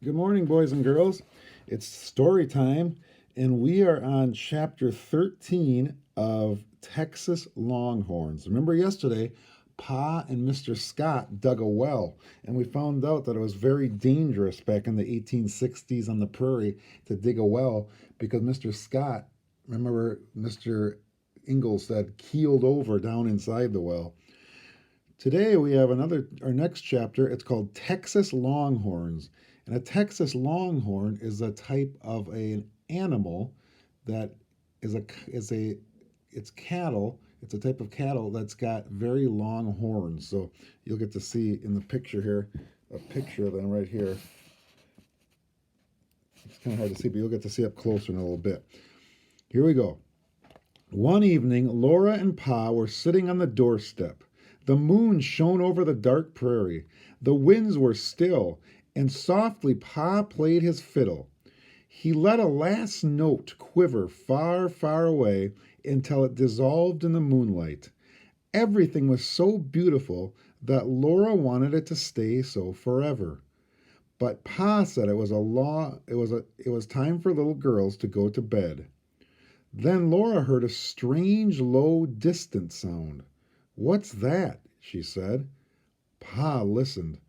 Good morning, boys and girls. It's story time, and we are on chapter 13 of Texas Longhorns. Remember yesterday, Pa and Mr. Scott dug a well, and we found out that it was very dangerous back in the 1860s on the prairie to dig a well because Mr. Scott, remember Mr. Ingalls said, keeled over down inside the well. Today we have our next chapter. It's called Texas Longhorns. And a Texas Longhorn is a type of an animal that it's cattle. It's a type of cattle that's got very long horns. So you'll get to see in the picture here, a picture of them right here. It's kind of hard to see, but you'll get to see up closer in a little bit. Here we go. One evening, Laura and Pa were sitting on the doorstep. The moon shone over the dark prairie. The winds were still, and softly Pa played his fiddle. He let a last note quiver far, far away until it dissolved in the moonlight. Everything was so beautiful that Laura wanted it to stay so forever. But Pa said it was time for little girls to go to bed. Then Laura heard a strange, low, distant sound. "What's that?" she said. Pa listened.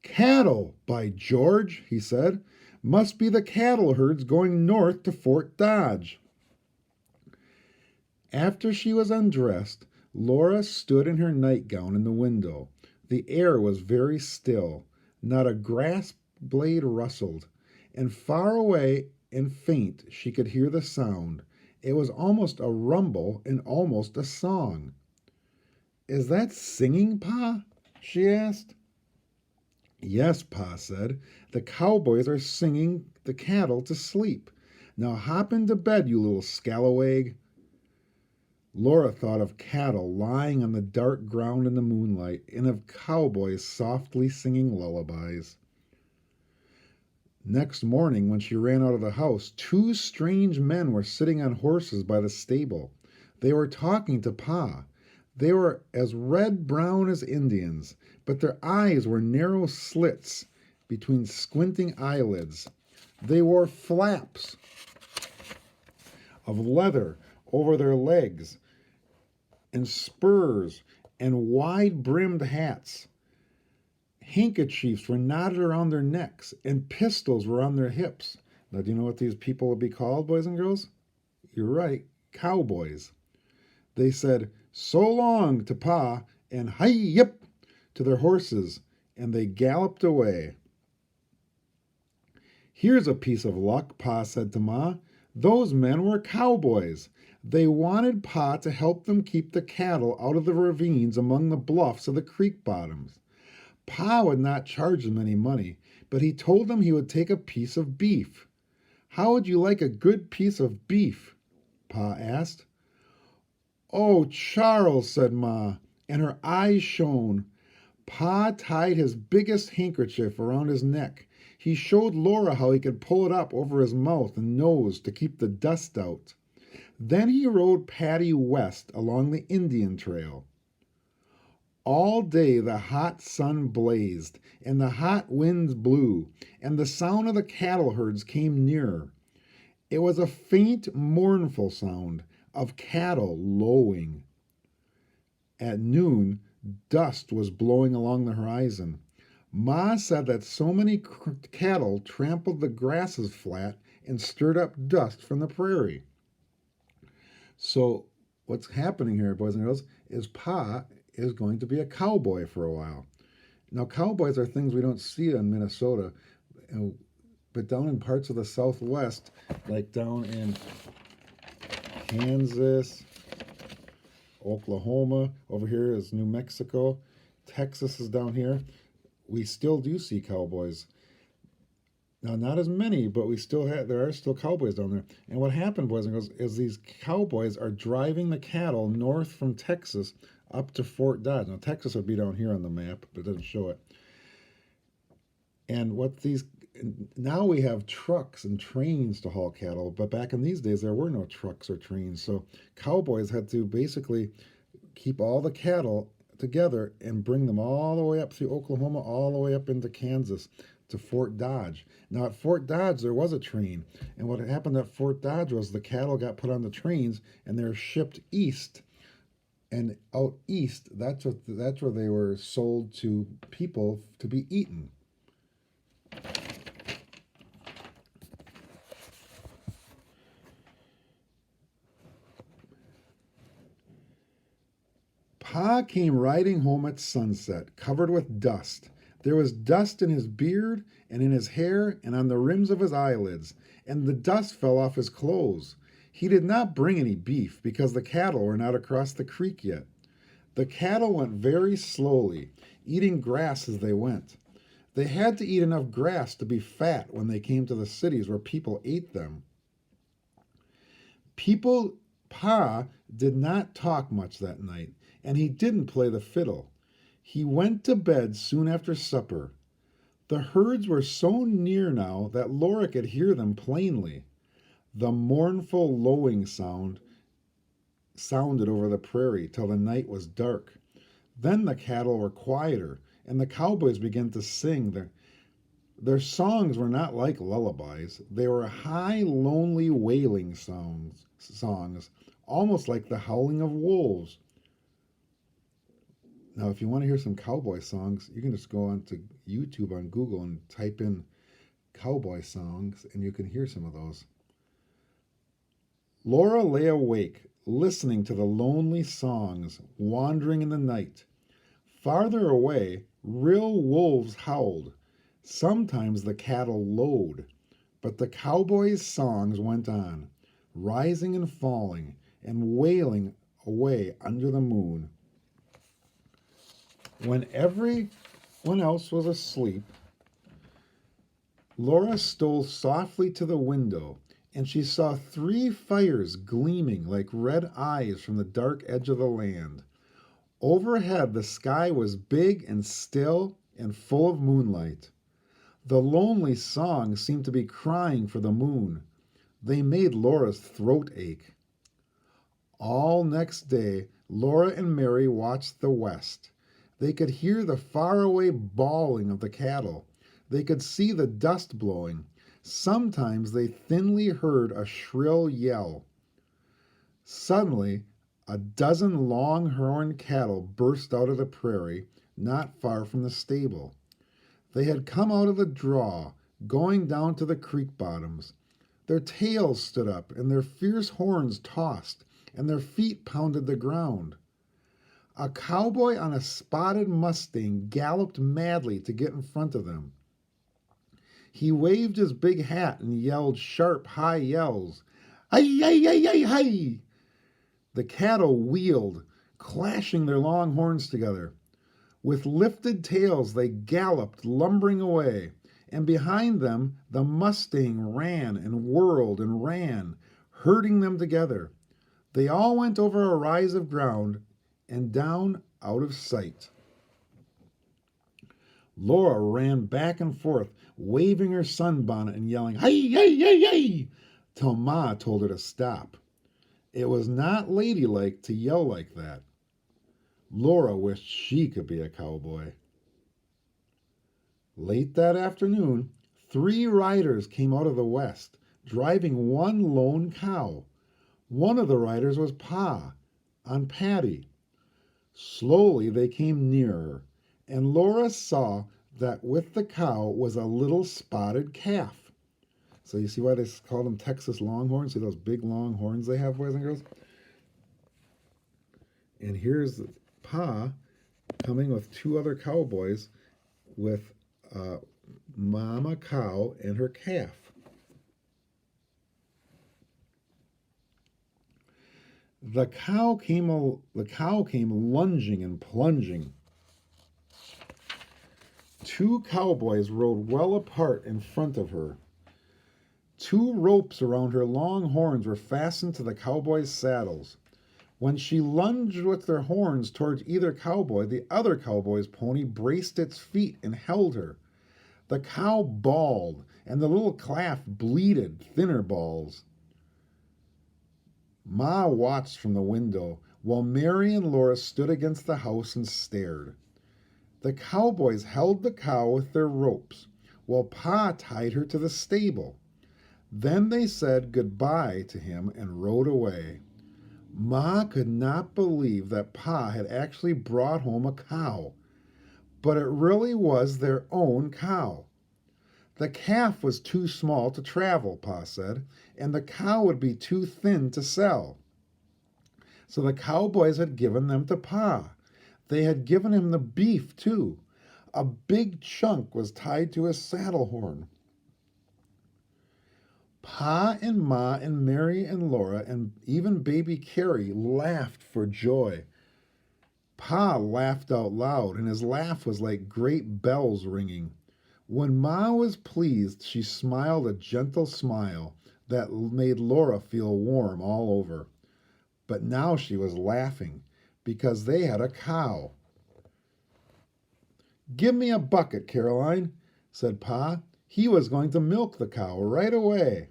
"Cattle, by George," he said. "Must be the cattle herds going north to Fort Dodge." After she was undressed, Laura stood in her nightgown in the window. The air was very still. Not a grass blade rustled, and far away and faint she could hear the sound. It was almost a rumble and almost a song. "Is that singing, Pa?" she asked. "Yes," Pa said. "The cowboys are singing the cattle to sleep. Now hop into bed, you little scalawag." Laura thought of cattle lying on the dark ground in the moonlight and of cowboys softly singing lullabies. Next morning, when she ran out of the house, two strange men were sitting on horses by the stable. They were talking to Pa. They were as red brown as Indians, but their eyes were narrow slits between squinting eyelids. They wore flaps of leather over their legs, and spurs, and wide brimmed hats. Handkerchiefs were knotted around their necks, and pistols were on their hips. Now, do you know what these people would be called, boys and girls? You're right, cowboys. They said, "So long" to Pa, and "Hi yip" to their horses, and they galloped away. "Here's a piece of luck," Pa said to Ma. "Those men were cowboys. They wanted Pa to help them keep the cattle out of the ravines among the bluffs of the creek bottoms. Pa would not charge them any money, but he told them he would take a piece of beef. How would you like a good piece of beef?" Pa asked. "Oh, Charles," said Ma, and her eyes shone. Pa tied his biggest handkerchief around his neck. He showed Laura how he could pull it up over his mouth and nose to keep the dust out. Then he rode Patty west along the Indian trail. All day the hot sun blazed, and the hot winds blew, and the sound of the cattle herds came nearer. It was a faint, mournful sound of cattle lowing. At noon, dust was blowing along the horizon. Ma said that so many cattle trampled the grasses flat and stirred up dust from the prairie. So, what's happening here, boys and girls, is Pa is going to be a cowboy for a while. Now, cowboys are things we don't see in Minnesota, but down in parts of the Southwest, like down in Kansas, Oklahoma, over here is New Mexico, Texas is down here, we still do see cowboys. Now, not as many, but there are still cowboys down there. And what happened, boys and girls, is these cowboys are driving the cattle north from Texas up to Fort Dodge. Now, Texas would be down here on the map, but it doesn't show it. And now we have trucks and trains to haul cattle, but back in these days there were no trucks or trains. So cowboys had to basically keep all the cattle together and bring them all the way up through Oklahoma, all the way up into Kansas to Fort Dodge. Now, at Fort Dodge, there was a train. And what happened at Fort Dodge was the cattle got put on the trains and they're shipped east. And out east, that's where they were sold to people to be eaten. Pa came riding home at sunset, covered with dust. There was dust in his beard and in his hair and on the rims of his eyelids, and the dust fell off his clothes. He did not bring any beef because the cattle were not across the creek yet. The cattle went very slowly, eating grass as they went. They had to eat enough grass to be fat when they came to the cities where people ate them. Pa did not talk much that night, and he didn't play the fiddle. He went to bed soon after supper. The herds were so near now that Laura could hear them plainly. The mournful lowing sounded over the prairie till the night was dark. Then the cattle were quieter, and the cowboys began to sing. Their songs were not like lullabies. They were high, lonely, wailing songs, almost like the howling of wolves. Now, if you want to hear some cowboy songs, you can just go onto YouTube on Google and type in cowboy songs, and you can hear some of those. Laura lay awake, listening to the lonely songs, wandering in the night. Farther away, real wolves howled. Sometimes the cattle lowed, but the cowboys' songs went on, rising and falling, and wailing away under the moon. When everyone else was asleep, Laura stole softly to the window, and she saw 3 fires gleaming like red eyes from the dark edge of the land. Overhead, the sky was big and still and full of moonlight. The lonely songs seemed to be crying for the moon. They made Laura's throat ache. All next day, Laura and Mary watched the west. They could hear the faraway bawling of the cattle. They could see the dust blowing. Sometimes they thinly heard a shrill yell. Suddenly, a dozen long-horned cattle burst out of the prairie, not far from the stable. They had come out of the draw, going down to the creek bottoms. Their tails stood up, and their fierce horns tossed, and their feet pounded the ground. A cowboy on a spotted Mustang galloped madly to get in front of them. He waved his big hat and yelled sharp, high yells. Hi, hi, hi, hi, hi! The cattle wheeled, clashing their long horns together. With lifted tails they galloped, lumbering away, and behind them the Mustang ran and whirled and ran, herding them together. They all went over a rise of ground and down out of sight. Laura ran back and forth, waving her sunbonnet and yelling, "Hey, hey, hey, hey!" till Ma told her to stop. It was not ladylike to yell like that. Laura wished she could be a cowboy. Late that afternoon, 3 riders came out of the west, driving one lone cow. One of the riders was Pa, on Patty. Slowly they came nearer, and Laura saw that with the cow was a little spotted calf. So you see why they call them Texas Longhorns? See those big long horns they have, boys and girls? And here's Pa coming with 2 other cowboys with Mama cow and her calf. The cow came lunging and plunging. 2 cowboys rode well apart in front of her. 2 ropes around her long horns were fastened to the cowboys' saddles. When she lunged with their horns towards either cowboy, the other cowboy's pony braced its feet and held her. The cow bawled, and the little calf bleated thinner bawls. Ma watched from the window, while Mary and Laura stood against the house and stared. The cowboys held the cow with their ropes. Well, Pa tied her to the stable. Then they said goodbye to him and rode away. Ma could not believe that Pa had actually brought home a cow, but it really was their own cow. The calf was too small to travel, Pa said, and the cow would be too thin to sell. So the cowboys had given them to Pa. They had given him the beef, too. A big chunk was tied to his saddle horn. Pa and Ma and Mary and Laura and even baby Carrie laughed for joy. Pa laughed out loud, and his laugh was like great bells ringing. When Ma was pleased, she smiled a gentle smile that made Laura feel warm all over. But now she was laughing because they had a cow. "Give me a bucket, Caroline," said Pa. He was going to milk the cow right away.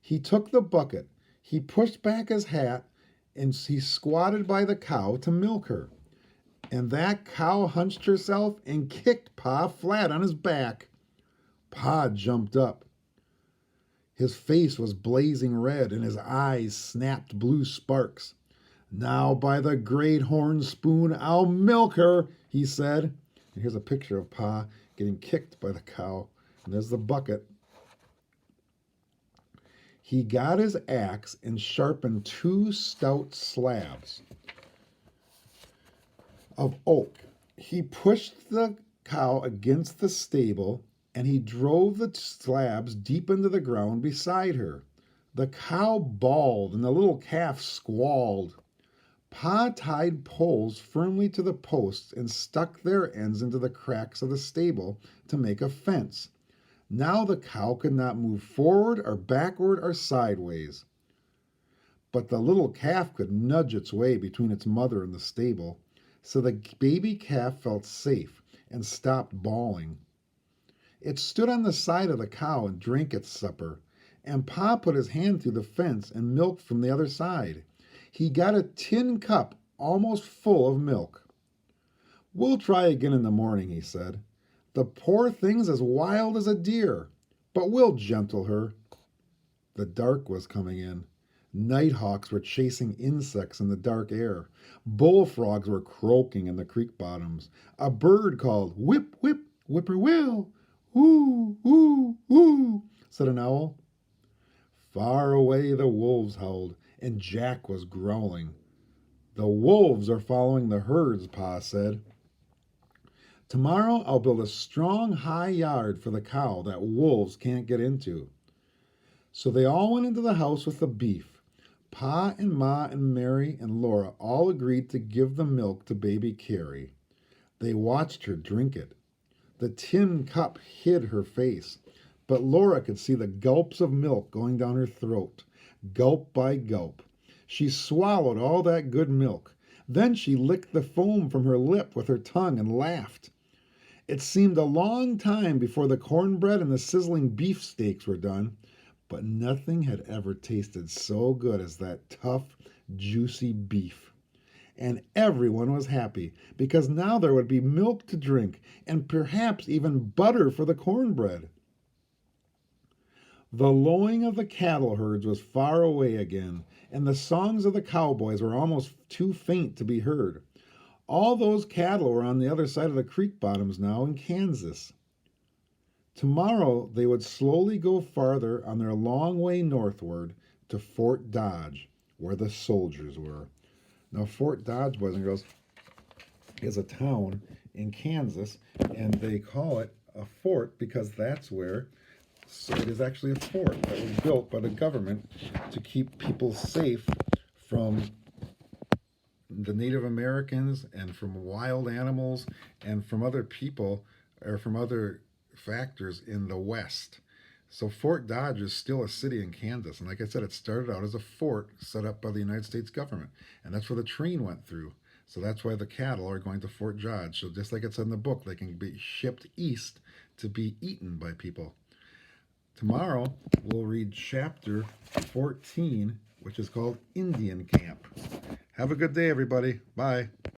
He took the bucket, he pushed back his hat, and he squatted by the cow to milk her. And that cow hunched herself and kicked Pa flat on his back. Pa jumped up. His face was blazing red and his eyes snapped blue sparks. "Now, by the great horn spoon, I'll milk her," he said. And here's a picture of Pa getting kicked by the cow. And there's the bucket. He got his axe and sharpened 2 stout slabs of oak. He pushed the cow against the stable and he drove the slabs deep into the ground beside her. The cow bawled and the little calf squalled. Pa tied poles firmly to the posts and stuck their ends into the cracks of the stable to make a fence. Now the cow could not move forward or backward or sideways. But the little calf could nudge its way between its mother and the stable, so the baby calf felt safe and stopped bawling. It stood on the side of the cow and drank its supper, and Pa put his hand through the fence and milked from the other side. He got a tin cup almost full of milk. "We'll try again in the morning," he said. "The poor thing's as wild as a deer, but we'll gentle her." The dark was coming in. Nighthawks were chasing insects in the dark air. Bullfrogs were croaking in the creek bottoms. A bird called, "Whip, whip, whippoorwill." "Ooh, ooh, ooh," said an owl. Far away the wolves howled, and Jack was growling. "The wolves are following the herds," Pa said. "Tomorrow I'll build a strong, high yard for the cow that wolves can't get into." So they all went into the house with the beef. Pa and Ma and Mary and Laura all agreed to give the milk to baby Carrie. They watched her drink it. The tin cup hid her face, but Laura could see the gulps of milk going down her throat, gulp by gulp. She swallowed all that good milk. Then she licked the foam from her lip with her tongue and laughed. It seemed a long time before the cornbread and the sizzling beefsteaks were done, but nothing had ever tasted so good as that tough, juicy beef. And everyone was happy because now there would be milk to drink and perhaps even butter for the cornbread. The lowing of the cattle herds was far away again, and the songs of the cowboys were almost too faint to be heard. All those cattle were on the other side of the creek bottoms now in Kansas. Tomorrow they would slowly go farther on their long way northward to Fort Dodge, where the soldiers were. Now, Fort Dodge, boys and girls, is a town in Kansas, and they call it a fort because that's where, so it is actually a fort that was built by the government to keep people safe from the Native Americans and from wild animals and from other people or from other factors in the West. So Fort Dodge is still a city in Kansas. And like I said, it started out as a fort set up by the United States government. And that's where the train went through. So that's why the cattle are going to Fort Dodge. So just like it said in the book, they can be shipped east to be eaten by people. Tomorrow, we'll read chapter 14, which is called Indian Camp. Have a good day, everybody. Bye.